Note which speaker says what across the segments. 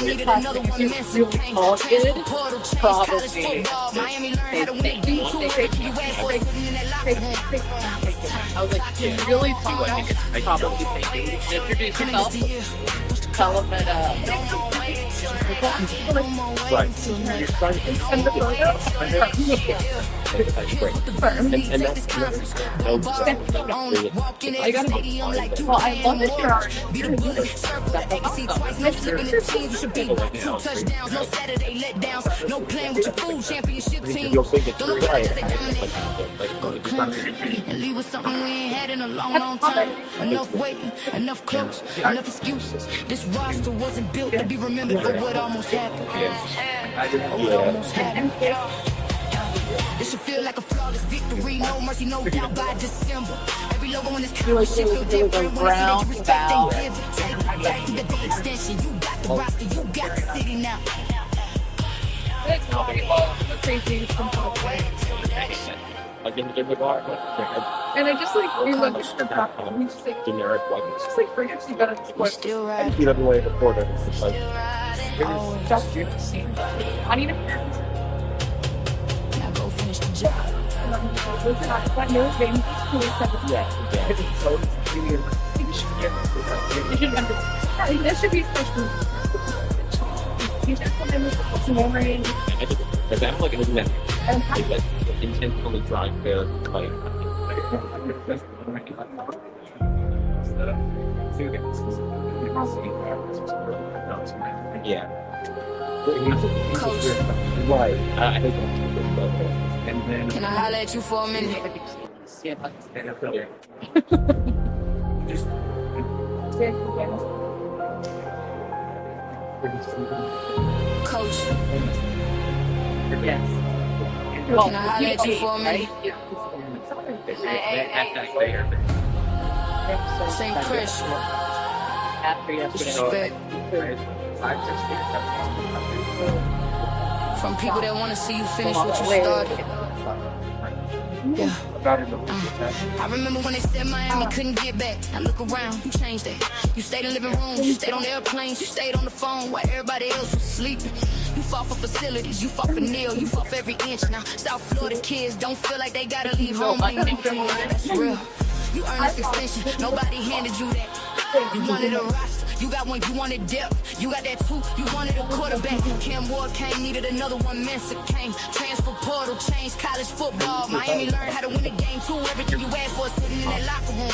Speaker 1: needed another one missing. Transport portal, change college football. Miami learned how to win a game too. You asked for it sitting in that locker room.
Speaker 2: I was like, you really do, I think it's probably thinking. Introduce yourself. Tell them that,
Speaker 3: Right. And the photo. That's great. And that's
Speaker 2: I gotta be well, I love that you're already
Speaker 1: no playing with your food championship team.
Speaker 3: You'll think it's right.
Speaker 1: And leave with something we ain't had in a long time. Enough waiting, enough close, enough excuses. This roster wasn't built to be remembered for what almost happened. What almost happened. It should feel like a flawless victory. No mercy, no doubt by December. Every logo in this country should feel different. When I see that you respect, they give it. Take it back to the day extension. You got the roster, you got the city now.
Speaker 2: It's crazy.
Speaker 3: Like in the bar,
Speaker 2: and I just like we look at the back and we just like
Speaker 3: generic weapons.
Speaker 2: just like forget you better than what
Speaker 1: Still
Speaker 3: And
Speaker 1: right.
Speaker 3: he doesn't want to report it. It's like,
Speaker 2: just you see. I need a parent.
Speaker 1: Now go finish the job.
Speaker 2: Listen, that new game this should be special. You should come in with some memory.
Speaker 3: I think that's like an event. Like that intentionally trying to like. Yeah.
Speaker 1: Coach.
Speaker 3: Right. I think that's and then.
Speaker 1: Can I holler at you for a minute?
Speaker 3: Just.
Speaker 1: Coach.
Speaker 2: Yes.
Speaker 1: Can I holler at you for a minute? Same pressure.
Speaker 2: After yesterday.
Speaker 1: Respect. From people that want to see you finish what you started. Yeah. I remember when they said Miami couldn't get back. Now look around, you changed that. You stayed in living rooms, you stayed on airplanes, you stayed on the phone while everybody else was sleeping. You fought for facilities, you fought for Neil, you fought for every inch. Now South Florida kids don't feel like they gotta leave home anymore. That's real. You earned this extension, nobody handed you that. You wanted a roster. You got one, you wanted depth. You got that two, you wanted a quarterback. Cam Ward came, needed another one. Mensa came. Transfer portal, changed college football. Miami learned how to win the game too. Everything you asked for sitting in that locker room.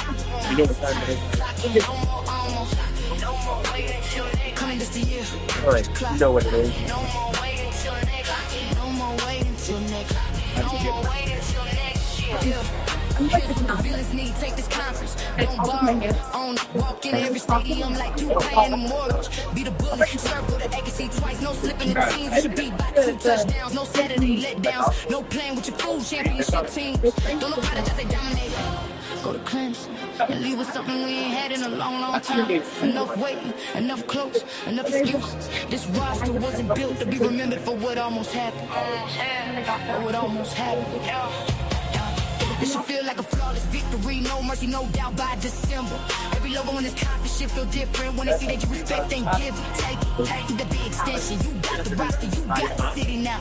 Speaker 3: You know what time it is?
Speaker 1: No more almost. No more waiting till next. Coming this the year.
Speaker 3: All right. You know what it is.
Speaker 1: No more waiting till next. No more waiting till next. No more waiting till next year. The Villains need take this conference. Don't borrow. Own it. Walk in every stadium like you paying a mortgage. Be the bully. Circle the AKC twice. No slipping the teams. You should beat by 2 touchdowns. No Saturday letdowns. No playing with your food championship teams. Don't apologize, they dominate. Go to Clemson and leave with something we ain't had in a long time. Enough waiting, enough close, enough excuses. This roster wasn't built to be remembered for what almost happened. For what almost happened. This should feel like a flawless victory. No mercy, no doubt by December. Every logo in this conference should feel different. When they see that you respect, they give it. Take it, take the big extension. You got the roster, you got the city now.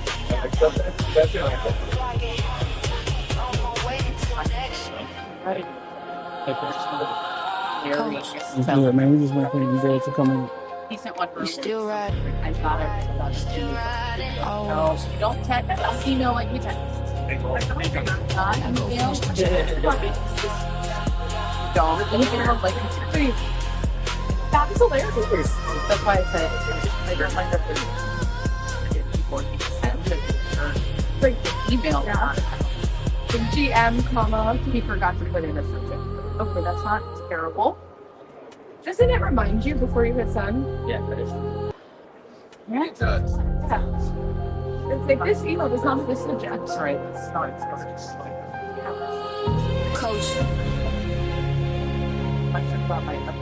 Speaker 4: Yeah, man, we just went for you guys to come in.
Speaker 2: He sent one for
Speaker 1: You still riding?
Speaker 2: I thought it was about to
Speaker 1: Oh,
Speaker 2: No, you don't text. Don't email like you text. Not email. Don't email like you text. That was hilarious. That's why I said I reminder before he sent it. Like the email. The GM, comma, he forgot to put in a subject. Okay, that's not terrible. Doesn't it remind you before you hit send?
Speaker 3: Yeah, that is.
Speaker 2: Yeah, it does. Yeah. It's like this email does not have this subject. Sorry, it's not.
Speaker 1: Coach,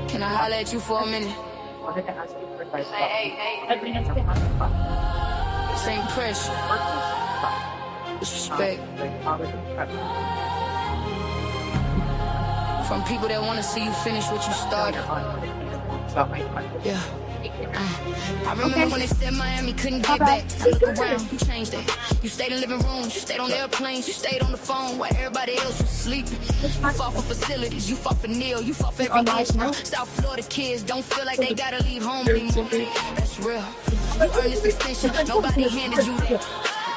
Speaker 1: can I holler at you for a minute?
Speaker 2: I wanted to ask you for advice.
Speaker 1: Same pressure. Disrespect. From people that want to see you finish what you started. Yeah. I remember when they said Miami couldn't get back. I look around, you changed that. You stayed in living rooms, you stayed on airplanes, you stayed on the phone while everybody else was sleeping. You fought for facilities, you fought for Neil, you fought for every inch. Now South Florida kids don't feel like they gotta leave home anymore. That's real. You earned this extension, nobody handed you that.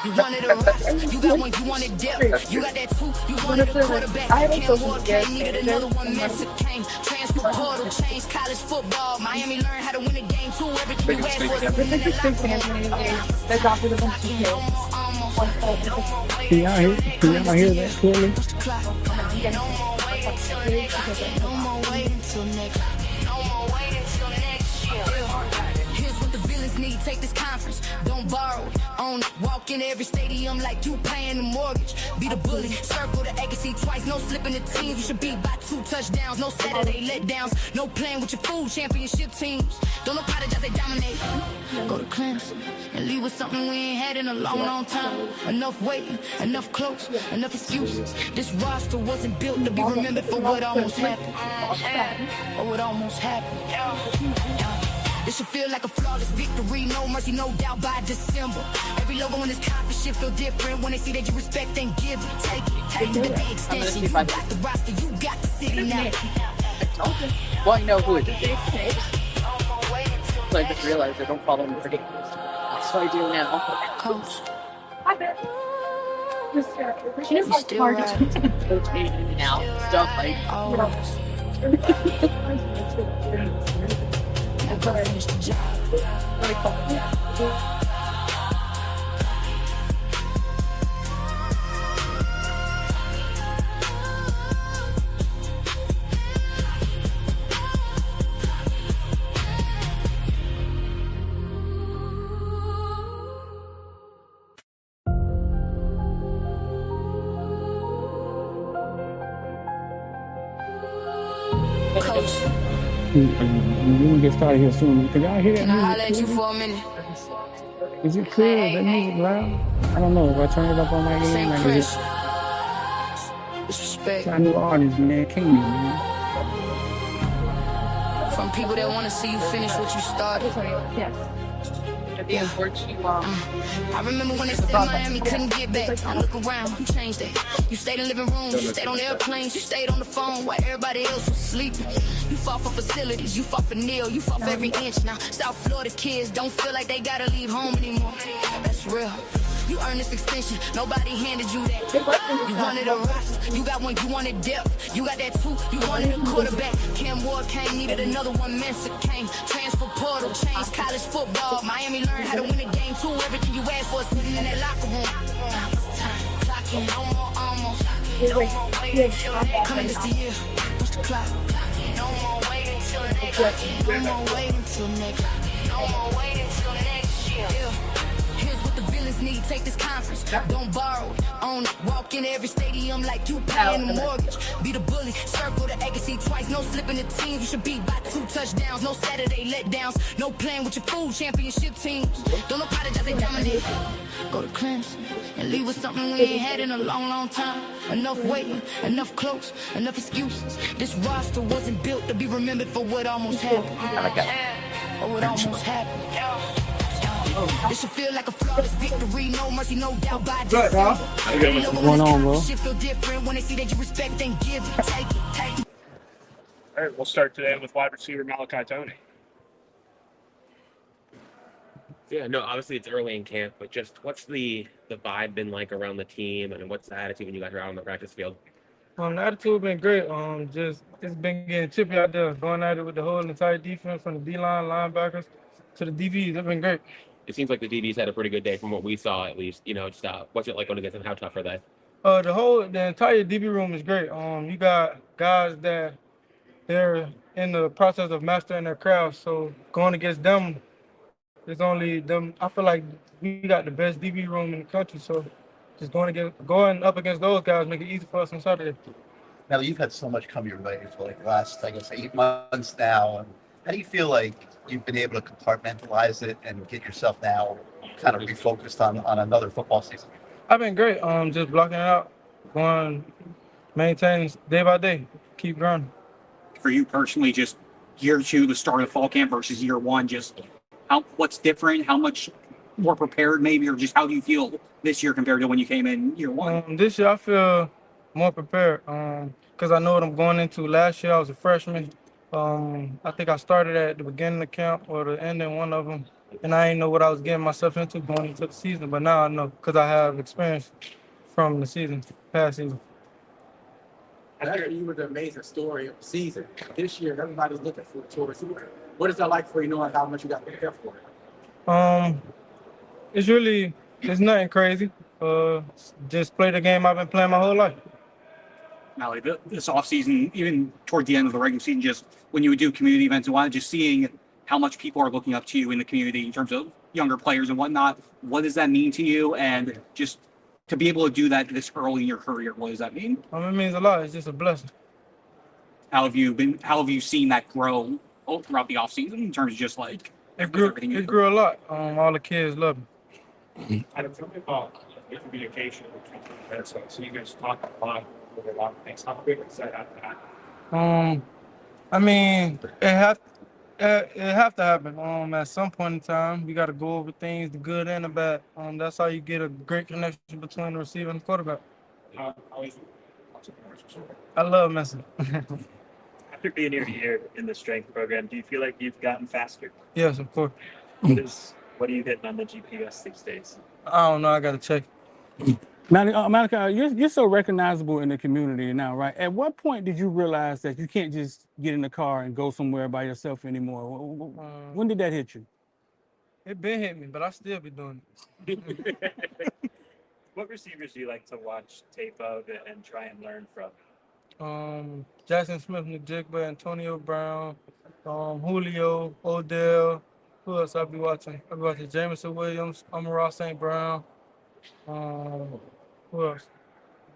Speaker 1: You wanted a rush, you got one, you wanted depth. You got that two, you wanted a quarterback. Jawar came, needed another one, Messi came. Transfer portal, changed college football. Miami learned how to win a game too. Everything you asked for.
Speaker 4: Can y'all hear that clearly?
Speaker 1: No more waiting till next. No more waiting till next year. Here's what the villains need. Take this conference. Don't borrow it. Own it. Walk in every stadium like you paying the mortgage. Be the bully. Circle the agency twice. No slipping the teams. You should beat by 2 touchdowns. No Saturday letdowns. No playing with your food championship teams. Don't apologize, they dominate. Go to Clemson and leave with something we ain't had in a long, long time. Enough waiting, enough close, enough excuses. This roster wasn't built to be remembered for what almost happened. Or what almost happened. It should feel like a flawless victory, no mercy, no doubt by December. Every logo in this conference should feel different when they see that you respect and give it. Take it, the big extension. You got the roster, you got the city now.
Speaker 2: Well, you know who it is. So I just realized I don't follow him pretty. So I do now.
Speaker 1: Coach.
Speaker 2: She's
Speaker 1: still
Speaker 2: right. Now, stuff like.
Speaker 1: Now go finish the job. Coach,
Speaker 4: We're gonna get started here soon. Can y'all hear that
Speaker 1: can I holler
Speaker 4: music?
Speaker 1: at you for a minute?
Speaker 4: Is it clear? Is that music loud? I don't know. If I turn it up on my
Speaker 1: St.
Speaker 4: game, like
Speaker 1: Chris.
Speaker 4: it's
Speaker 1: Disrespect
Speaker 4: a new artist, man. King, man.
Speaker 1: from people that want to see you finish what you started.
Speaker 2: Yes.
Speaker 1: Yeah. I remember when they said Miami couldn't get back. I look around, you changed that. You stayed in living rooms, you stayed on airplanes, you stayed on the phone while everybody else was sleeping. You fought for facilities, you fought for Neil, you fought for every inch. Now South Florida kids don't feel like they gotta leave home anymore. That's real. You earned this extension, nobody handed you that. You wanted a roster, you got one, you wanted depth. You got that two, you wanted a quarterback. Jawar came, needed another one, Messi came. Transfer portal, changed college football. Miami learned how to win a game too. Everything you asked for is sitting in that locker room. Clock in, no more almost. No more waiting till next. Coming this the year, push the clock. No more waiting till next. No more waiting till next. No more waiting till next year. Here's what the villains need. Take this conference. Don't borrow it. Own it. Walk in every stadium like you paying the mortgage. Be the bully. Circle the agency twice. No slipping the teams. You should beat by 2 touchdowns. No Saturday letdowns. No playing with your food championship teams. Don't apologize, they dominate. Go to Clemson and leave with something we ain't had in a long, long time. Enough waiting, enough close, enough excuses. This roster wasn't built to be remembered for what almost happened. Or what almost happened. This should feel like a flawless victory, no mercy, no doubt by December.
Speaker 4: What's going on, bro?
Speaker 1: Shit feel different when they see that you respect and give it, take it.
Speaker 5: All right, we'll start today with wide receiver Malachi Tony.
Speaker 3: Yeah, no, obviously it's early in camp, but just what's the vibe been like around the team, and what's the attitude when you guys are out on the practice field?
Speaker 6: The attitude been great. Just it's been getting chippy out there, going at it with the whole entire defense from the D-line, linebackers to the DBs. It's been great.
Speaker 3: It seems like the DBs had a pretty good day from what we saw, at least. You know, just what's it like going against them? How tough are they?
Speaker 6: The entire DB room is great. You got guys that they're in the process of mastering their craft. So going against them, it's only them. I feel like we got the best DB room in the country. So just going up against those guys make it easy for us on Saturday.
Speaker 7: Now you've had so much come your way for like the last, I guess, 8 months now. And how do you feel like you've been able to compartmentalize it and get yourself now kind of refocused on another football season?
Speaker 6: I've been great. Just blocking it out, going, maintaining day by day, keep growing.
Speaker 8: For you personally, just year 2, the start of fall camp versus year 1, just what's different? How much more prepared, maybe, or just how do you feel this year compared to when you came in year one?
Speaker 6: This year I feel more prepared. Because I know what I'm going into. Last year I was a freshman. I think I started at the beginning of camp or the end of one of them, and I didn't know what I was getting myself into going into the season. But now I know because I have experience from the season, past season.
Speaker 9: Last year, you were the amazing story of the season. This year, everybody's looking for towards you. What is that like for you, knowing how much you got to prepare for it?
Speaker 6: It's nothing crazy. Just play the game I've been playing my whole life.
Speaker 8: Now, like this offseason, even toward the end of the regular season, just when you would do community events and whatnot, just seeing how much people are looking up to you in the community in terms of younger players and whatnot, what does that mean to you? And just to be able to do that this early in your career, what does that mean?
Speaker 6: It means a lot. It's just a blessing.
Speaker 8: How have you seen that grow throughout the offseason in terms of just like
Speaker 6: it grew a lot. All the kids love me.
Speaker 5: I don't think about the communication between the events. So you guys talk a lot over a lot of things. How big is that have to happen?
Speaker 6: It have to happen. At some point in time, you got to go over things, the good and the bad. That's how you get a great connection between the receiver and the quarterback.
Speaker 5: How is it?
Speaker 6: I love messing.
Speaker 10: After being here a year in the strength program, do you feel like you've gotten faster?
Speaker 6: Yes, of course.
Speaker 10: What are you hitting on the GPS these days?
Speaker 6: I don't know. I got to check.
Speaker 4: Malachi, you're so recognizable in the community now, right? At what point did you realize that you can't just get in the car and go somewhere by yourself anymore? When did that hit you?
Speaker 6: It been hit me, but I still be doing it.
Speaker 10: What receivers do you like to watch tape of and try and learn from?
Speaker 6: Jackson Smith-Njigba, Antonio Brown, Julio, Odell. Who else I be watching? I be watching Jameson Williams, Amon-Ra St. Brown. Who else? A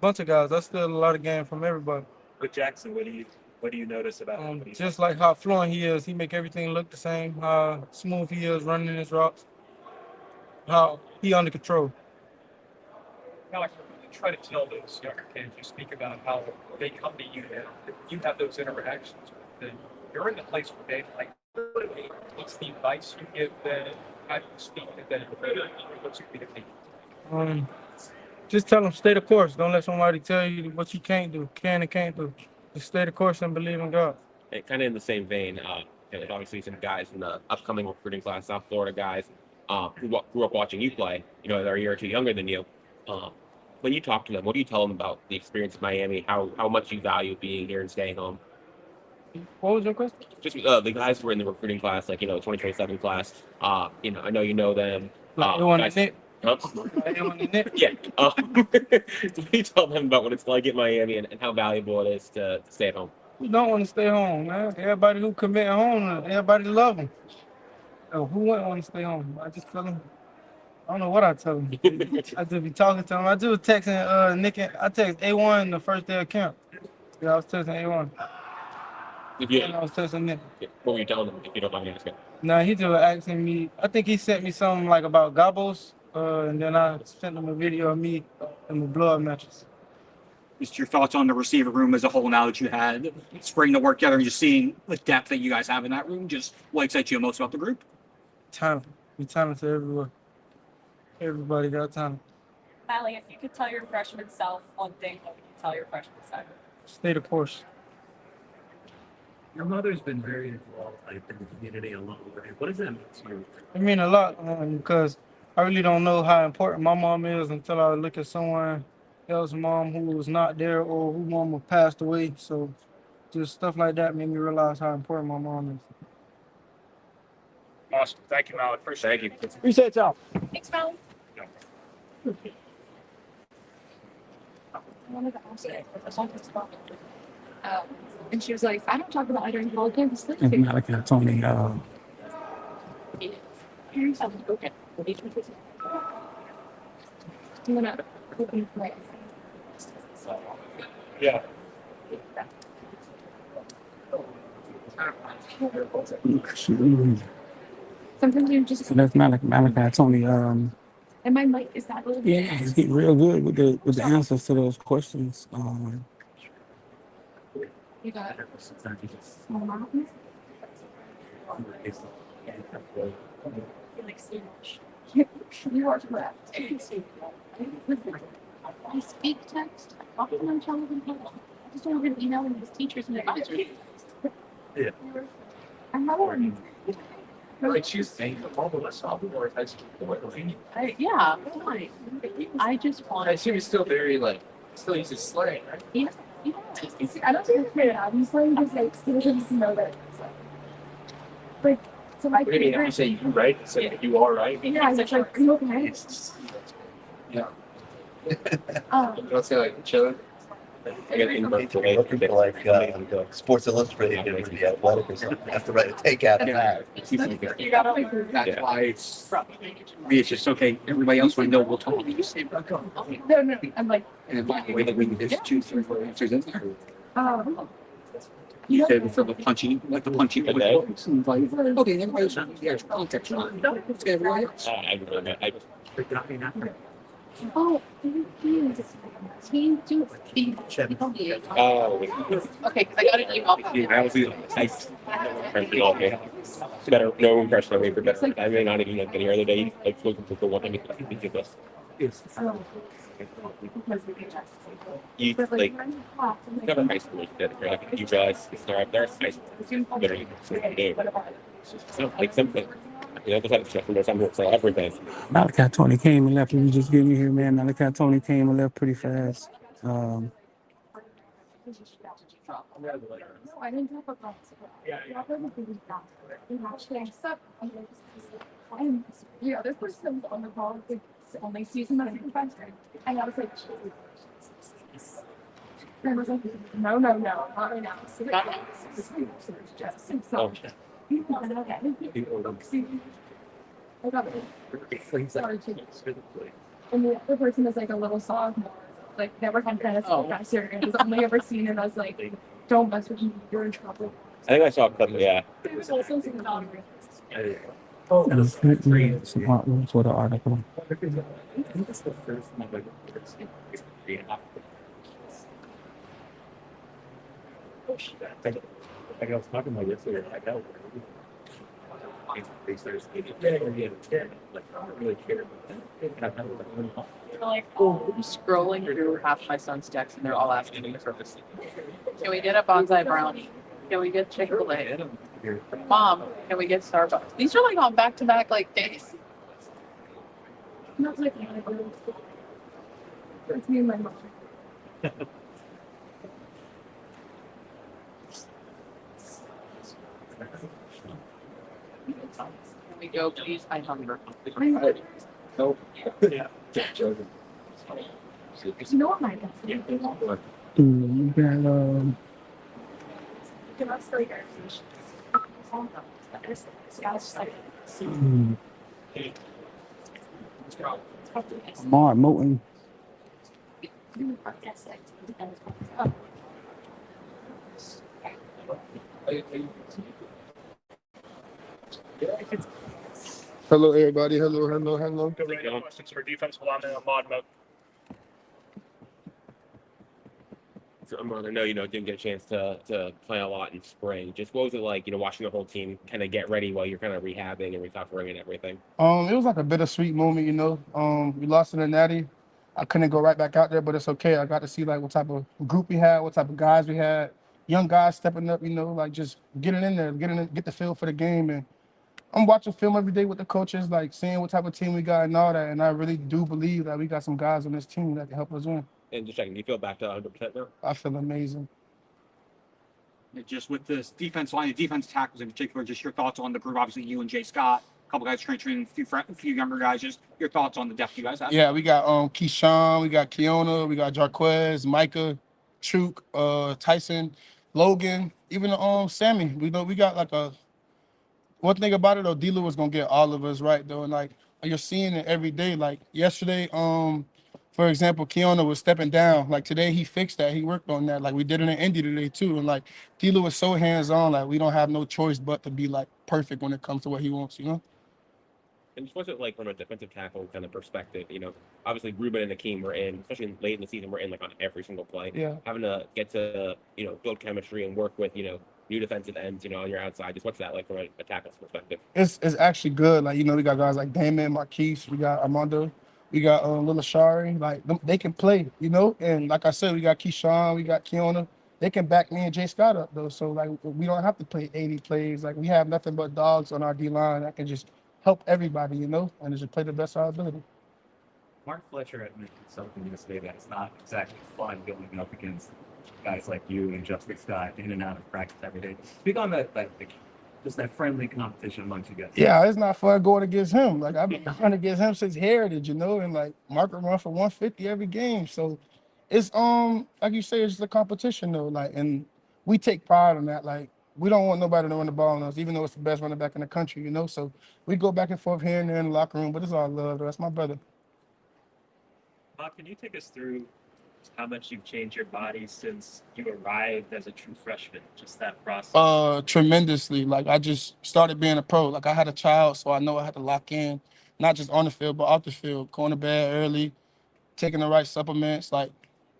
Speaker 6: bunch of guys. That's still a lot of game from everybody.
Speaker 10: With Jackson, what do you notice about him?
Speaker 6: Just like how fluent he is, he make everything look the same. How smooth he is running his routes. How he under control.
Speaker 5: Alex, when you try to tell those younger kids, you speak about how they come to you and you have those interactions with them. You're in the place where they like, what's the advice you give them? How do you speak to them? What's your communication?
Speaker 6: Just tell them stay the course. Don't let somebody tell you what you can't do, can and can't do. Just stay the course and believe in God.
Speaker 3: And kind of in the same vein, there's obviously some guys in the upcoming recruiting class, South Florida guys, who grew up watching you play. They're a year or two younger than you. When you talk to them, what do you tell them about the experience in Miami? How much you value being here and staying home?
Speaker 6: What was your question?
Speaker 3: Just the guys who were in the recruiting class, 2027 class. I know you know them.
Speaker 6: Guys,
Speaker 3: yeah. What do you tell them about what it's like in Miami and how valuable it is to stay at home?
Speaker 6: Who don't want to stay home, man? Everybody who commit home, everybody love them. Who wouldn't want to stay home? I just tell them. I don't know what I tell them. I just be talking to them. I just texting Nick. I text A1 the first day of camp. Yeah, I was texting A1. And I was texting Nick.
Speaker 3: What were you telling them, if you don't mind me asking?
Speaker 6: Nah, he just asking me. I think he sent me something like about Gabos, and then I sent him a video of me and my blow-up matches.
Speaker 8: Just your thoughts on the receiver room as a whole now that you had spring to work together and just seeing the depth that you guys have in that room. Just what excites you most about the group?
Speaker 6: Talent. We're talented everywhere. Everybody got talent.
Speaker 2: Allie, if you could tell your freshman self one thing, what would you tell your freshman self?
Speaker 6: Stay the course.
Speaker 9: Your mother's been very involved in the community along the way. What does that mean to you?
Speaker 6: It mean a lot because I really don't know how important my mom is until I look at someone else's mom who was not there or who mom passed away. So just stuff like that made me realize how important my mom is.
Speaker 5: Awesome. Thank you, Malik. Appreciate it.
Speaker 6: Appreciate y'all.
Speaker 2: Thanks, Mel. I wanted to ask you something about and she was like, I don't talk about it during ball games.
Speaker 4: Malachi told me,
Speaker 2: Okay. I'm gonna open my
Speaker 5: Yeah.
Speaker 2: sometimes you just
Speaker 4: so that's Malachi told me,
Speaker 2: and my mic is that little
Speaker 4: yeah, he's real good with the answers to those questions.
Speaker 2: you got small mountains. like so much. You are correct. I speak text. I talk to them television. I just don't get emailing his teachers and advisors.
Speaker 5: Yeah.
Speaker 2: I'm not worried.
Speaker 5: Like she's saying the mobile sophomore high school.
Speaker 2: Yeah, fine. I just want.
Speaker 5: And she was still very like, still uses slang, right?
Speaker 2: Yeah. I don't think it's fair. I'm slang just like students know that. Like, so my
Speaker 5: What do you mean? I say you right? So you are right.
Speaker 2: yeah, it's like, are you okay?
Speaker 5: Yeah.
Speaker 2: Um,
Speaker 5: Don't say like chilling.
Speaker 3: I guess in
Speaker 7: Looking for like Sports Illustrated or The Athletic or something. Have to write a takeout of that.
Speaker 2: you gotta like,
Speaker 8: That's why it's just okay. Everybody else would know we'll talk. You just say,
Speaker 2: no, I'm like,
Speaker 8: and then by the way, that we can just 2, 3, 4 answers in there.
Speaker 2: You
Speaker 8: You
Speaker 2: know,
Speaker 8: said for the punchy, like the punchy.
Speaker 3: Okay.
Speaker 8: Okay, everybody else knows the actual context. Let's get everybody else.
Speaker 3: I don't know.
Speaker 2: oh, team do
Speaker 3: Oh,
Speaker 2: okay, because I got an email.
Speaker 3: I was nice. Okay. Better, no impression of me for better. I may not even have been here the other day. Like looking for one thing. Think of this. You like never high school did it, right? You realize it's not there. High school, literally, so like something. You know, there's like stuff from something so everything.
Speaker 4: Malachi Tony came and left. We just getting here, man. Malachi Tony came and left pretty fast.
Speaker 2: No, I didn't have a box. And the other person that was on the call, the only season that I can find, and I was like, and I was like, no, not right now. So I got it. Sorry, and the other person is like a little sophomore, like never had tennis professor, and was only ever seen it as like, don't mess with me, you're in trouble.
Speaker 3: I think I saw a clip. Yeah.
Speaker 2: There was also some
Speaker 4: Some artwork for the article.
Speaker 5: Like I was talking about yesterday, like that. Like I don't really care about that.
Speaker 2: like, oh, scrolling through half my son's texts and they're all asking me for this. Can we get a bonsai brownie? Can we get Chick-fil-A? Mom, can we get Starbucks? These are like on back-to-back like days. Not like it's me and my mom. Can we go, please? I'm hungry.
Speaker 5: Nope. Yeah. Joking.
Speaker 2: You know what my best
Speaker 4: You got
Speaker 2: give us like
Speaker 4: Mark Moten.
Speaker 6: Hello, everybody. Hello.
Speaker 5: Go right into questions for defensive lineman mod mode.
Speaker 3: So I know, didn't get a chance to play a lot in spring. Just what was it like, watching the whole team kind of get ready while you're kind of rehabbing and recovering and everything?
Speaker 6: It was like a bittersweet moment, We lost in the Natty. I couldn't go right back out there, but it's okay. I got to see like what type of group we had, what type of guys we had, young guys stepping up, like just getting in there, get the feel for the game. And I'm watching film every day with the coaches, like seeing what type of team we got and all that. And I really do believe that we got some guys on this team that can help us win.
Speaker 3: And just checking, do you feel back to 100% now?
Speaker 6: I feel amazing.
Speaker 8: Just with this defense line, the defense tackles in particular, just your thoughts on the group. Obviously, you and Jay Scott, a couple guys transferring, a few younger guys. Just your thoughts on the depth you guys have.
Speaker 6: Yeah, we got Keyshawn, we got Keona, we got Jarquez, Micah, Chuk, Tyson, Logan, even Sammy. We got like a. One thing about it though, D-Lou was gonna get all of us right though, and like you're seeing it every day. Like yesterday, for example, Keona was stepping down. Like today, he fixed that. He worked on that. Like we did it in Indy today too. And like D-Lou was so hands-on. Like we don't have no choice but to be like perfect when it comes to what he wants.
Speaker 3: And just what's it like from a defensive tackle kind of perspective? Obviously Ruben and Akeem were in, especially late in the season, we're in like on every single play.
Speaker 6: Yeah.
Speaker 3: Having to get to, build chemistry and work with, new defensive ends, on your outside. Just what's that like from a tackle's perspective?
Speaker 6: It's actually good. Like, we got guys like Damon, Marquise, we got Armando, we got Lil Shari. Like, they can play, And like I said, we got Keyshawn, we got Keona. They can back me and Jay Scott up though. So like, we don't have to play 80 plays. Like, we have nothing but dogs on our D line that can just help everybody, and just play the best of our ability.
Speaker 11: Mark Fletcher had mentioned something yesterday that it's not exactly fun going up against guys like you and Justice Scott in and out of practice every day. Speak on that, just that friendly competition amongst you guys.
Speaker 6: Yeah, it's not fun going against him. Like, I've been going against him since Heritage, and like Mark will run for 150 every game. So it's like you say, it's just a competition though. Like, and we take pride in that. Like, we don't want nobody to run the ball on us, even though it's the best running back in the country, So we go back and forth here and there in the locker room, but it's all love though. That's my brother.
Speaker 10: Bob, can you take us through how much you've changed your body since you arrived as a true freshman? Just that process.
Speaker 6: Tremendously. Like, I just started being a pro. Like, I had a child, so I know I had to lock in, not just on the field, but off the field. Going to bed early, taking the right supplements, like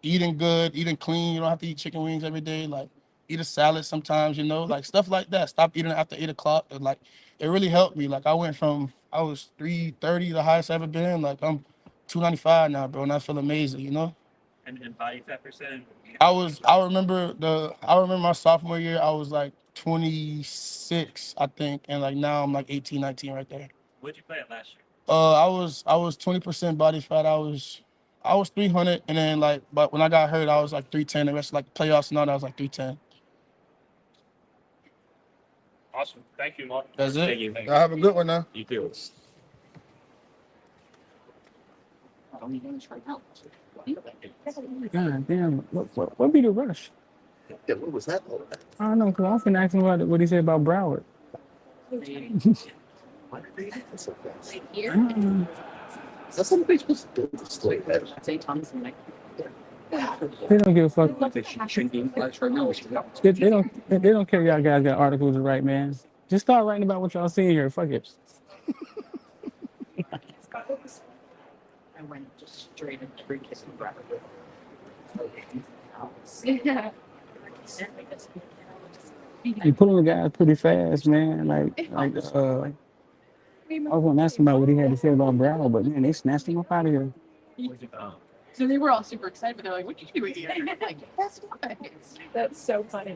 Speaker 6: eating good, eating clean. You don't have to eat chicken wings every day. Like, eat a salad sometimes, like stuff like that. Stop eating after 8 o'clock. And, like, it really helped me. Like, I was 330, the highest I ever been. Like, I'm 295 now, bro, and I feel amazing,
Speaker 10: And body fat percent?
Speaker 6: I remember my sophomore year, I was like 26, I think, and like now I'm like 18, 19 right there.
Speaker 10: What'd you play at last year?
Speaker 6: I was 20% body fat. I was 300, and then but when I got hurt, I was like 310. The rest like playoffs and all that, I was like 310.
Speaker 5: Awesome. Thank you, Mark.
Speaker 6: That's it.
Speaker 3: Thank you.
Speaker 6: Y'all have a good one now.
Speaker 3: You too.
Speaker 4: God damn, what be the rush?
Speaker 7: Yeah, what was that all about?
Speaker 4: I don't know, because I was going to ask him about what he said about Broward.
Speaker 7: Why did they do this so fast?
Speaker 4: Mm.
Speaker 7: Is that something they supposed to do this way?
Speaker 4: They don't give a fuck. They don't care y'all guys got articles to write, man. Just start writing about what y'all seeing here. Fuck it.
Speaker 2: I went just straight into free kissing Broward.
Speaker 4: You pulling the guys pretty fast, man. I was going to ask him about what he had to say about Broward, but man, they snatched him up out of here.
Speaker 2: So they were all super excited, but they're like, "What are you doing here?" Like, that's fun.
Speaker 12: That's so funny.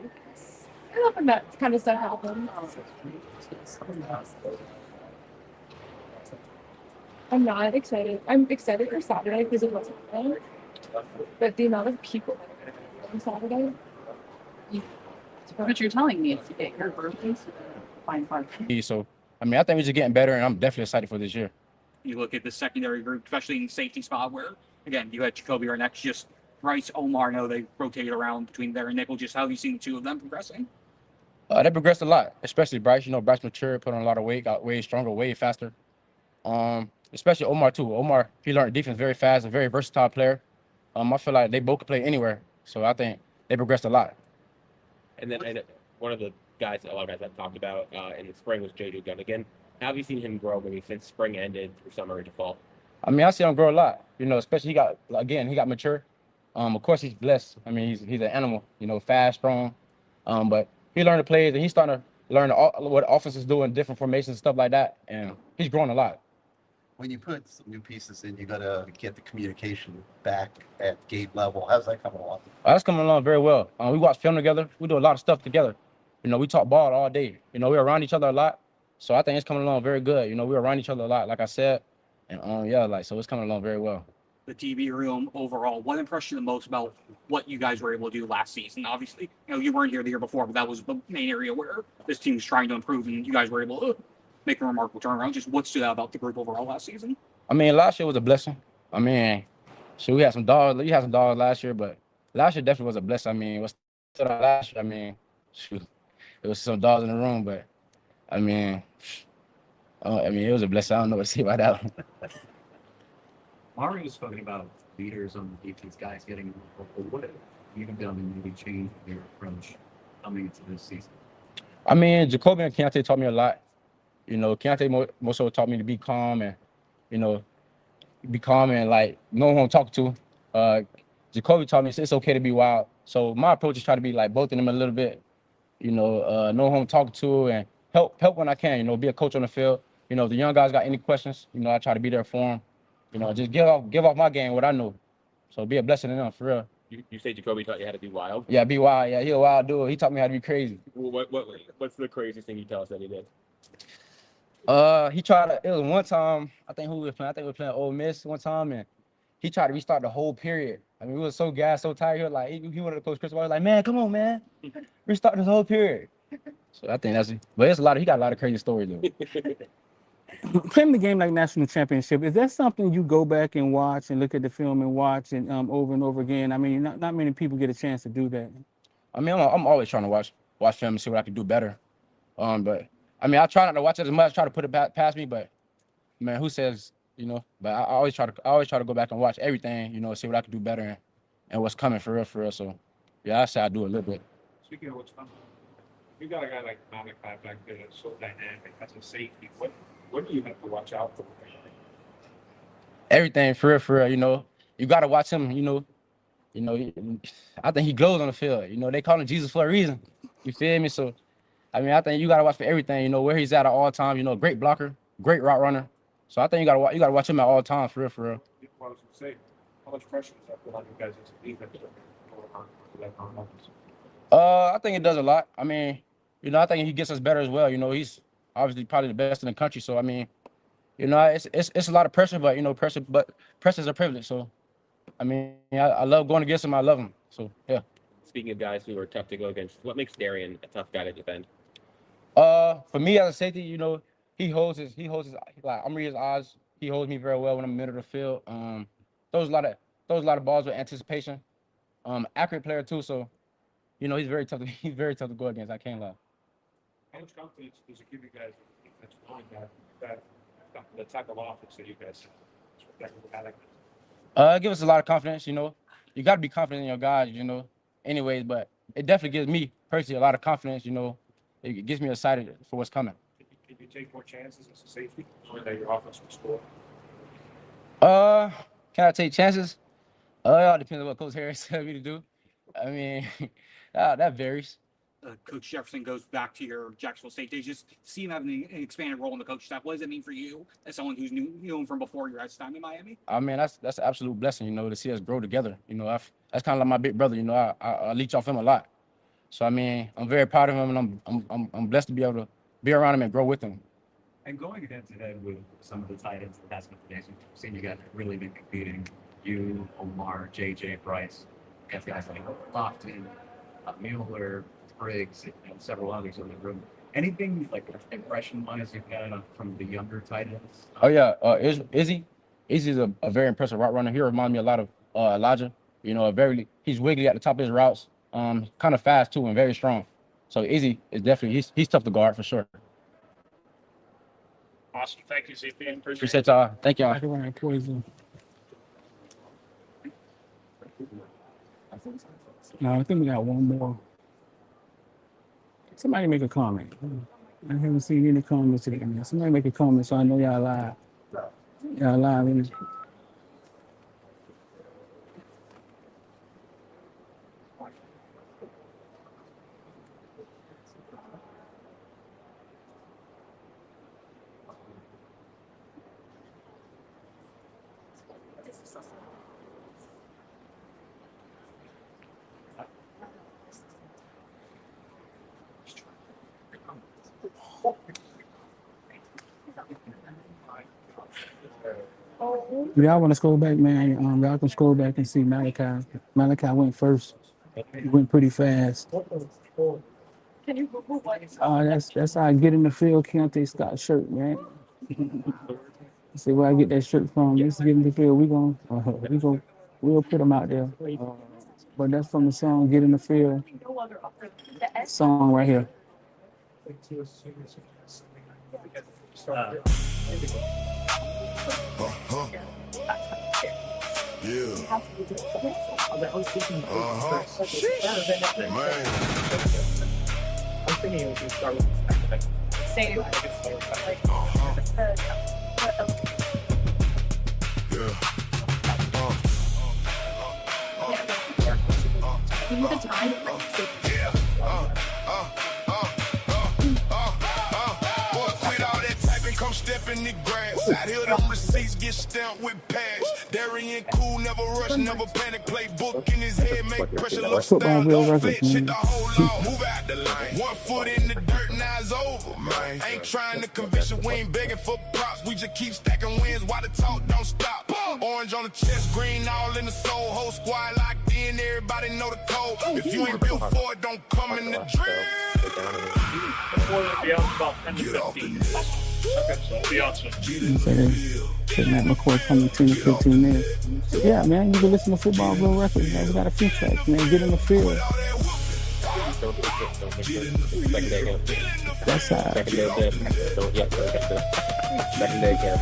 Speaker 12: I love when that kind of stuff happens. I'm not excited. I'm excited for Saturday because it wasn't fun. But the amount of people that are on Saturday.
Speaker 2: But you're telling me it's your birthday, so fine fun.
Speaker 13: So, I think we're just getting better, and I'm definitely excited for this year.
Speaker 8: You look at the secondary group, especially in the safety spot where, again, you had Jacoby Arnett, just Bryce, Omar. I know they rotate around between there and Nickel. Just how have you seen the two of them progressing?
Speaker 13: They progressed a lot, especially Bryce. Bryce matured, put on a lot of weight, got way stronger, way faster. Especially Omar too. Omar, he learned defense very fast, a very versatile player. I feel like they both can play anywhere, so I think they progressed a lot.
Speaker 3: And then one of the guys, a lot of guys I've talked about in the spring was JJ Dunnigan. How have you seen him grow maybe since spring ended through summer into fall?
Speaker 13: I see him grow a lot. Especially he got mature. Of course he's blessed. He's an animal. Fast, strong. But he learned the plays and he's starting to learn what offenses do in different formations and stuff like that. And he's growing a lot.
Speaker 7: When you put some new pieces in, you got to get the communication back at game level. How's that coming along?
Speaker 13: That's coming along very well. We watch film together. We do a lot of stuff together. We talk ball all day. We're around each other a lot. So I think it's coming along very good. We're around each other a lot, like I said. And so it's coming along very well.
Speaker 8: The DB room overall, what impressed you the most about what you guys were able to do last season? Obviously, you weren't here the year before, but that was the main area where this team was trying to improve, and you guys were able to make a remarkable turnaround. Just what stood out about the group overall last season?
Speaker 13: Last year was a blessing. We had some dogs. You had some dogs last year, but last year definitely was a blessing. What stood out last year? It was some dogs in the room, but it was a blessing. I don't know what to say about that one.
Speaker 11: Mario was talking about leaders on the defense, guys getting what have you done and maybe change your approach coming into this season?
Speaker 13: Jacoby and Keontae taught me a lot. Keontae more so taught me to be calm and, know who I'm talking to. Jacoby taught me it's okay to be wild. So my approach is try to be like both of them a little bit. know who I'm talking to and help when I can, be a coach on the field. If the young guys got any questions, I try to be there for them. Just give off my game what I know. So be a blessing to them, for real.
Speaker 3: You say Jacoby taught you how to be wild?
Speaker 13: Yeah, be wild. Yeah, he a wild dude. He taught me how to be crazy.
Speaker 3: What's the craziest thing you tell us that he did?
Speaker 13: He tried it was one time, I think we were playing Ole Miss one time, and he tried to restart the whole period. I mean, we were so gassed, so tired. He was like, he wanted to coach Chris. I was like, man, come on, man. Restart this whole period. So I think but he got a lot of crazy stories, though.
Speaker 4: Playing the game like national championship, is that something you go back and watch and look at the film and watch and over and over again? I mean, not many people get a chance to do that.
Speaker 13: I mean, I'm always trying to watch film and see what I can do better. But I mean, I try not to watch it as much, try to put it past me. But man, who says, But I always try to go back and watch everything, see what I can do better and what's coming for real. So yeah, I say I do a little bit.
Speaker 5: Speaking of what's coming, you got a guy like Malachi back there that's so dynamic as a safety. What do you have to watch out for?
Speaker 13: Everything for real. You got to watch him. I think he glows on the field. They call him Jesus for a reason. You feel me? So, I mean, I think you got to watch for everything. Where he's at all times. Great blocker, great route runner. So I think you got to watch him at all times for real.
Speaker 5: Well, I was going to say, how much pressure does that put on you guys as a defense?
Speaker 13: I think it does a lot. I mean, I think he gets us better as well. He's obviously probably the best in the country. So I mean, it's a lot of pressure, but pressure is a privilege. So I mean, I love going against him. I love him. So yeah.
Speaker 3: Speaking of guys who are tough to go against, what makes Darian a tough guy to defend?
Speaker 13: For me as a safety, he holds his like I'm reading his eyes. He holds me very well when I'm in the middle of the field. Throws a lot of balls with anticipation. Accurate player too. So he's very tough to go against. I can't lie.
Speaker 5: How much confidence does it give you guys that's knowing that the type of offense that you guys have?
Speaker 13: Give us a lot of confidence. You got to be confident in your guys. Anyways, but it definitely gives me personally a lot of confidence. It gets me excited for what's coming.
Speaker 5: Can you take more chances as a safety, knowing that your offense will score?
Speaker 13: Can I take chances? It all depends on what Coach Harris tells me to do. I mean, that varies.
Speaker 8: Coach Jefferson goes back to your Jacksonville State days. Just see him having an expanded role in the coach staff. What does it mean for you as someone who's knew him from before your time in Miami?
Speaker 13: I mean, that's an absolute blessing, to see us grow together. That's kind of like my big brother. I leech off him a lot. So I mean, I'm very proud of him, and I'm blessed to be able to be around him and grow with him.
Speaker 11: And going head to head with some of the tight ends the past couple days, we've seen you guys really been competing. You, Omar, JJ, Bryce, against guys like Lofton, Mueller, Briggs, and several others in the room. Anything like impression-wise you've had from the younger tight ends?
Speaker 13: Oh yeah, Izzy. Izzy's a very impressive route runner. He reminds me a lot of Elijah. He's wiggly at the top of his routes. Kind of fast too and very strong. So Izzy is definitely he's tough to guard for sure.
Speaker 5: Awesome, thank you, ZP.
Speaker 13: Appreciate y'all. Thank y'all.
Speaker 4: No, I think we got one more. Somebody make a comment. I haven't seen any comments today. Somebody make a comment so I know y'all live. Y'all live. If y'all want to scroll back, man, y'all can scroll back and see Malachi. Malachi went first. He went pretty fast.
Speaker 12: Can you Google what?
Speaker 4: That's how I get in the field. Keontae Scott shirt, man. See where I get that shirt from. Let's get in the field. We'll put them out there. But that's from the song "Get in the Field." Song right here.
Speaker 1: Yeah. Man.
Speaker 5: I'm thinking we can start with
Speaker 12: Say it.
Speaker 1: Yeah. Side here, them receipts get stamped with pads. Darian cool, never rush, never panic. Play book in his head, make pressure look
Speaker 4: Football
Speaker 1: down.
Speaker 4: real
Speaker 1: Don't
Speaker 4: records,
Speaker 1: flinch, hit
Speaker 4: man.
Speaker 1: the whole law, move out the line. 1 foot in the dirt, now it's over, man. Ain't trying to convince you, we ain't begging for props. We just keep stacking wins while the talk don't stop. Orange on the chest, green all in the soul. Whole squad locked in, everybody know the code. If you ain't built for it, don't come in the drill.
Speaker 10: Be out about 10 to 15. Okay, so be awesome.
Speaker 4: Sitting at McCoy coming 10 to 15 minutes. Yeah, man, you can listen to Football Real Records, man. We got a few tracks, man. Get in the field. That's how.
Speaker 3: Secondary game.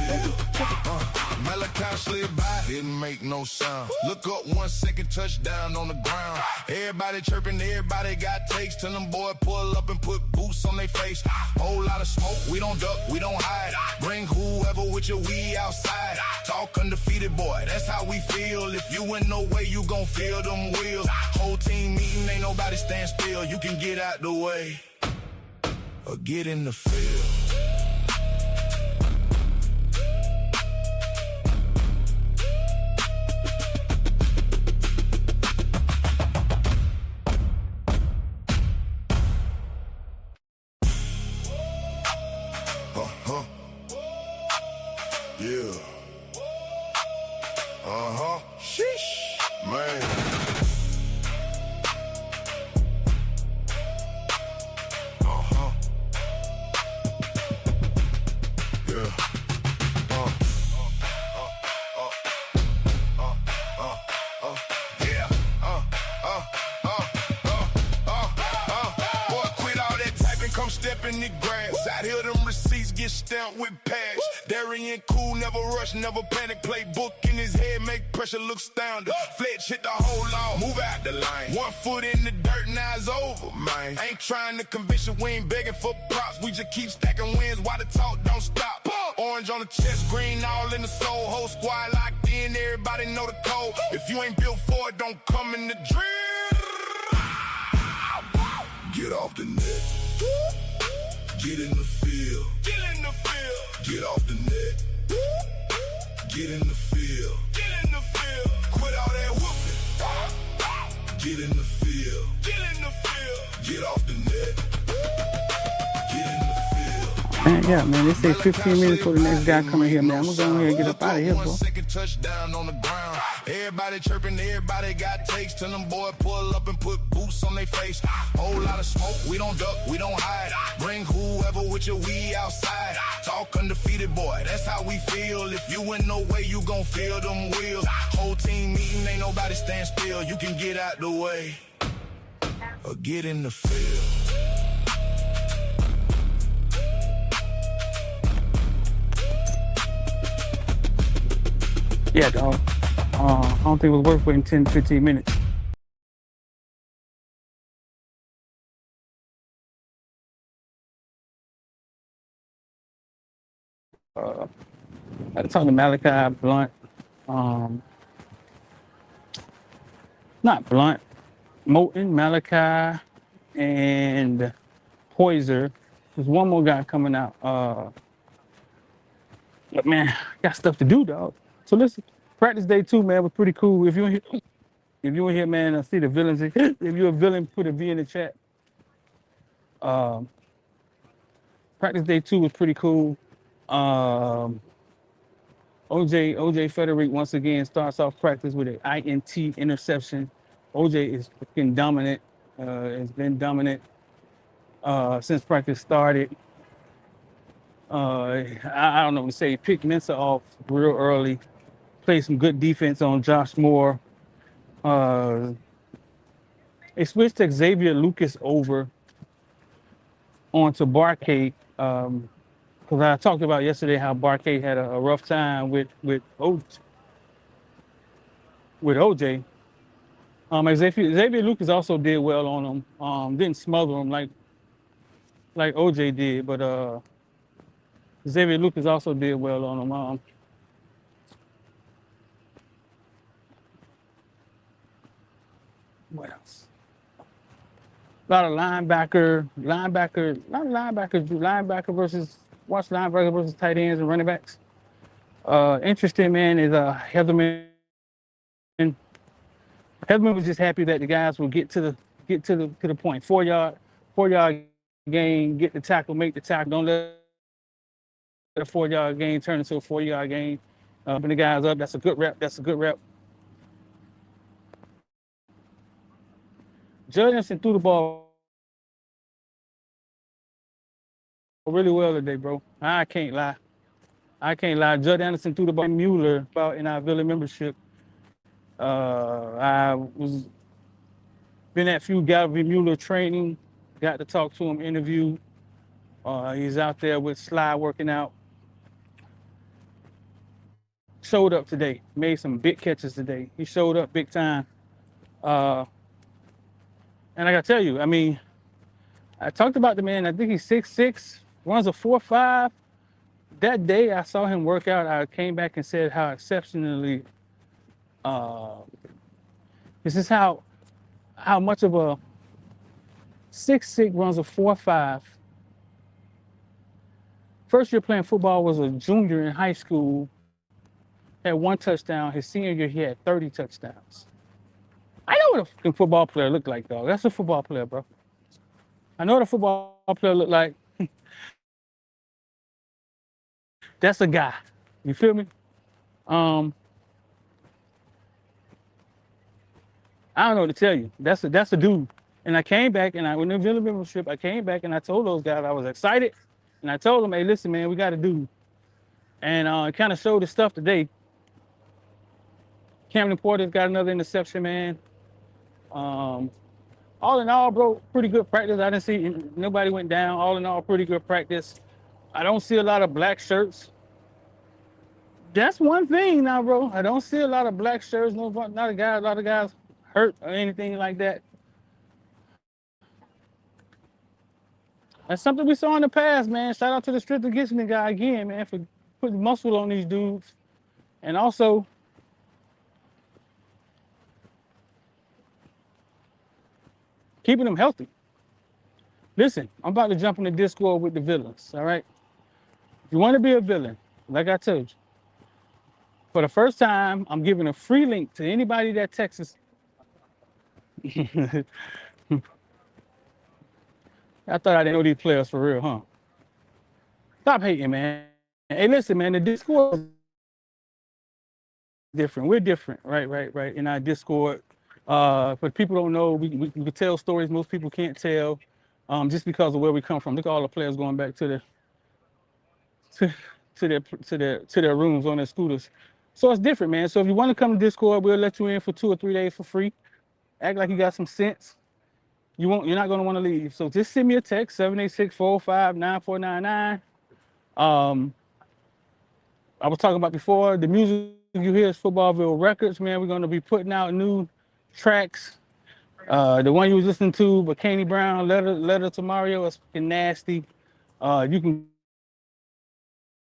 Speaker 1: Malachi slid by, didn't make no sound. Look up 1 second, touchdown on the ground. Everybody chirping, everybody got takes. Tell them boy pull up and put boots on their face. Whole lot of smoke, we don't duck, we don't hide. Bring whoever with you, we outside. Talk undefeated, boy, that's how we feel. If you in no way, you gon' feel them wheels. Whole team meeting, ain't nobody stand still. You can get out the way or get in the field. Yeah. Sheesh. Man. Yeah. Boy, quit all that typing, come step in the grass. Out here, them receipts get stamped with pads. Darian cool, never rush, never panic. Play book in his head, make pressure look astounding. Fletch hit the whole law, move out the line. 1 foot in the dirt, now it's over, man. Ain't trying to convince you, we ain't begging for props. We just keep stacking wins while the talk don't stop. Orange on the chest, green all in the soul. Whole squad locked in, everybody know the code. If you ain't built for it, don't come in the drill. Get off the net. Get in the field. Get in the field. Get off the net. Get in the field. Get in the field. Quit all that whooping. Get in the field. Get in the field. Get off the net. Get in the field.
Speaker 4: Man, yeah, man, they say 15 minutes for the next guy coming here, man. I'm gonna go ahead and get up out of here, bro.
Speaker 1: 1 second touchdown on the ground. Everybody chirping, everybody got takes. Tell them boy pull up and put boots on their face. Whole lot of smoke, we don't duck, we don't hide. Bring whoever with you, we outside. Talk undefeated, boy, that's how we feel. If you in no way, you gon' feel them wheels. Whole team meeting, ain't nobody stand still. You can get out the way or get in the field.
Speaker 4: Yeah, dog. I don't think it was worth waiting 10 to 15 minutes. I talked to Malachi, Blunt, not Blunt, Moten, Malachi, and Poiser. There's one more guy coming out. But man, I got stuff to do, dog. So listen, practice day 2, man, was pretty cool. If you in here, man, see the villains. If you're a villain, put a V in the chat. Practice day 2 was pretty cool. OJ Frederique once again starts off practice with an INT interception. OJ is freaking dominant. Has been dominant since practice started. I don't know what to say. Picked Mensa off real early. Played some good defense on Josh Moore. They switched Xavier Lucas over onto Barkay. Because I talked about yesterday how Barkay had a rough time with OJ. Xavier Lucas also did well on him. Didn't smother him like OJ did, but Xavier Lucas also did well on him. What else? A lot of linebacker versus tight ends and running backs. Interesting, man, is Hetherman. Hetherman was just happy that the guys will get to the point. 4-yard gain, get the tackle, make the tackle. Don't let a 4-yard gain turn into a 40-yard gain. Bring the guys up. That's a good rep. That's a good rep. Judd Anderson threw the ball really well today, bro. I can't lie. Judd Anderson threw the ball. Mueller about in our Villan membership. I was been at few Gallery Mueller training. Got to talk to him, interview. He's out there with Sly working out. Showed up today. Made some big catches today. He showed up big time. And I gotta tell you, I mean, I talked about the man. I think he's 6'6", runs a 4.5. That day I saw him work out, I came back and said how exceptionally, this is how much of a 6'6" runs a 4.5. First year playing football was a junior in high school, had 1 touchdown. His senior year, he had 30 touchdowns. I know what a fucking football player look like, dog. That's a football player, bro. I know what a football player look like. That's a guy. You feel me? I don't know what to tell you. That's a dude. And I came back and when the Villan membership, I came back and I told those guys I was excited. And I told them, hey, listen, man, we got a dude. And it kind of showed the stuff today. Cameron Porter's got another interception, man. All in all, bro, pretty good practice. I didn't see nobody went down. All in all, pretty good practice. I don't see a lot of black shirts. That's one thing now, bro. I don't see a lot of black shirts. A lot of guys hurt or anything like that. That's something we saw in the past, man. Shout out to the Strict Against Me guy again, man, for putting muscle on these dudes. And also, keeping them healthy. Listen, I'm about to jump in the Discord with the villains, all right? If you want to be a villain, like I told you, for the first time, I'm giving a free link to anybody that texts us. I thought I didn't know these players for real, huh? Stop hating, man. Hey, listen, man, the Discord is different. We're different, right, in our Discord. But people don't know, we can tell stories most people can't tell just because of where we come from. Look at all the players going back to their rooms on their scooters. So it's different, man. So if you want to come to Discord, we'll let you in for 2 or 3 days for free. Act like you got some sense. You're not going to want to leave. So just send me a text, 786-405-9499. I was talking about before, the music you hear is Footballville Records, man. We're going to be putting out new tracks. The one you was listening to, Bikini Brown, Letter to Mario, is fucking nasty. You can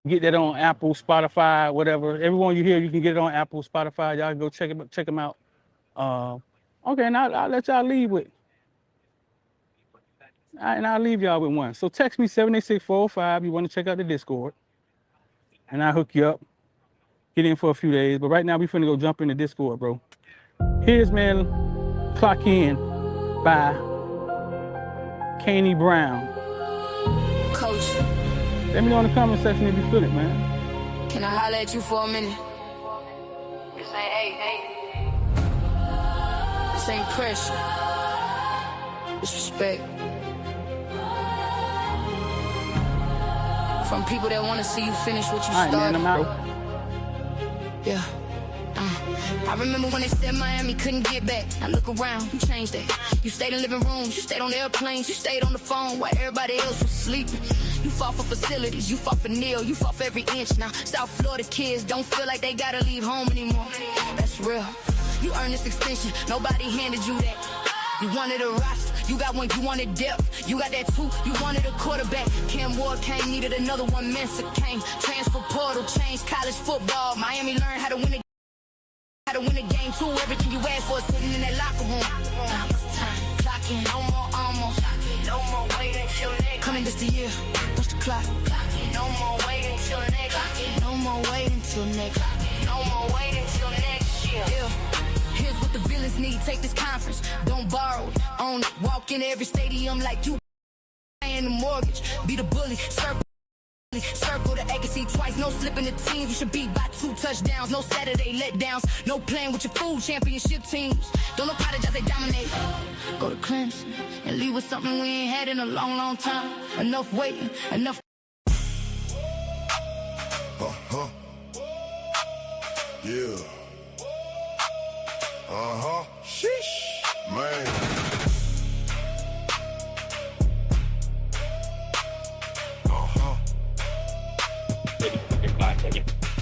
Speaker 4: get that on Apple, Spotify, whatever. Everyone you hear, you can get it on Apple, Spotify. Y'all go check them out. Okay, and I'll let y'all leave with. And I'll leave y'all with one. So text me 786-405. You want to check out the Discord, and I'll hook you up. Get in for a few days. But right now, we finna go jump in the Discord, bro. Here's, man, Clock In by Caney Brown.
Speaker 1: Coach,
Speaker 4: let me know in the comment section if you feel it, man.
Speaker 1: can I holler at you for a minute? You say, hey. This ain't pressure. It's respect. From people that want to see you finish what you started.
Speaker 4: All right, man, I'm out.
Speaker 1: Yeah. I remember when they said Miami couldn't get back. Now look around, you changed that. You stayed in living rooms, you stayed on airplanes, you stayed on the phone while everybody else was sleeping. You fought for facilities, you fought for Neil, you fought for every inch. Now South Florida kids don't feel like they gotta leave home anymore. That's real. You earned this extension, nobody handed you that. You wanted a roster, you got one, you wanted depth. You got that too, you wanted a quarterback. Cam Ward came, needed another one. Mensa came, transfer portal, changed college football. Miami learned how to win a game too. Everything you asked for is sitting in that locker room. Now it's time, clock in, no more almost. No more waiting till next. coming just a year. Watch the clock. No more waiting till next. No more waiting till next. No more waiting till next year. Yeah. Here's what the villains need. Take this conference. Don't borrow it. Own it. Walk in every stadium like you paying the mortgage. Be the bully. Circle the agency twice. No slipping the teams. We should beat by 2 touchdowns. No Saturday letdowns. No playing with your food championship teams. Don't apologize, they dominate. Go to Clemson and leave with something we ain't had in a long, long time. Enough waiting. Enough.
Speaker 14: Yeah. Sheesh. Man.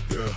Speaker 14: Yeah.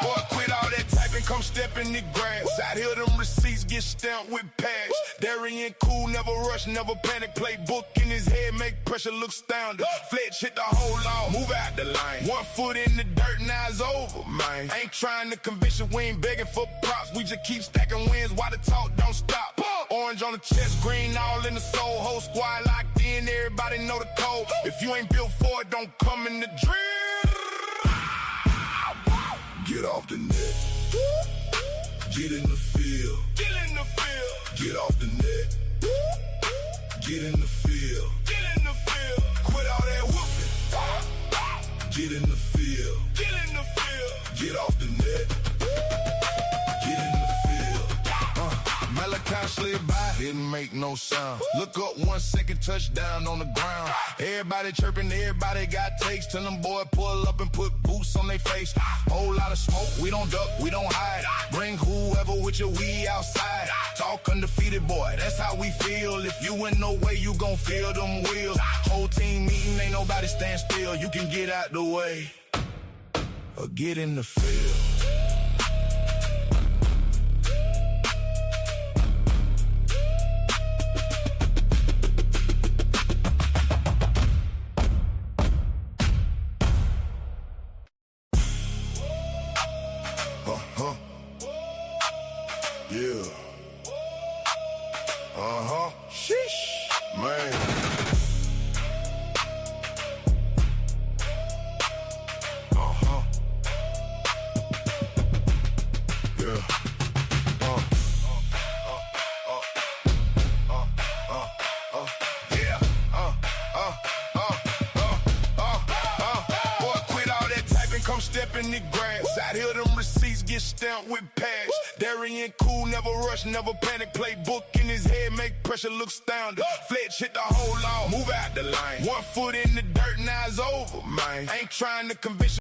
Speaker 14: Boy, quit all that typing, come step in the grass. Out here, them receipts get stamped with pads. Darian cool, never rush, never panic. Playbook in his head, make pressure look astounding. Fletch hit the whole law, move out the line. 1 foot in the dirt, now it's over, man. Ain't trying to convince you, we ain't begging for props. We just keep stacking wins while the talk don't stop. Orange on the chest, green all in the soul. Whole squad locked in, everybody know the code. If you ain't built for it, don't come in the drill. Get off the net. Get in the field. Get in the field. Get off the net. Get in the field. Get in the field. Quit all that whooping. Get in the field. Get in the field. Get off the net. Get in the field. Malachi slid by, didn't make no sound. Look up 1 second, touchdown on the ground. Everybody chirping, everybody got takes. Tell them boy pull up and put boots on their face. Whole lot of smoke, we don't duck, we don't hide. Bring whoever with you, we outside. Talk undefeated, boy, that's how we feel. If you in no way, you gon' feel them wheels. Whole team meeting, ain't nobody stand still. You can get out the way or get in the field. Yeah. Sheesh. Man. Yeah. Boy, quit all that typing, come step in the grass. Out here, them receipts get stamped with pads. Darian cool, never rush, never panic. Playbook in his head, make pressure look astounding. Fletch hit the whole law, move out the line. 1 foot in the dirt, now it's over, man. Ain't trying to convince you.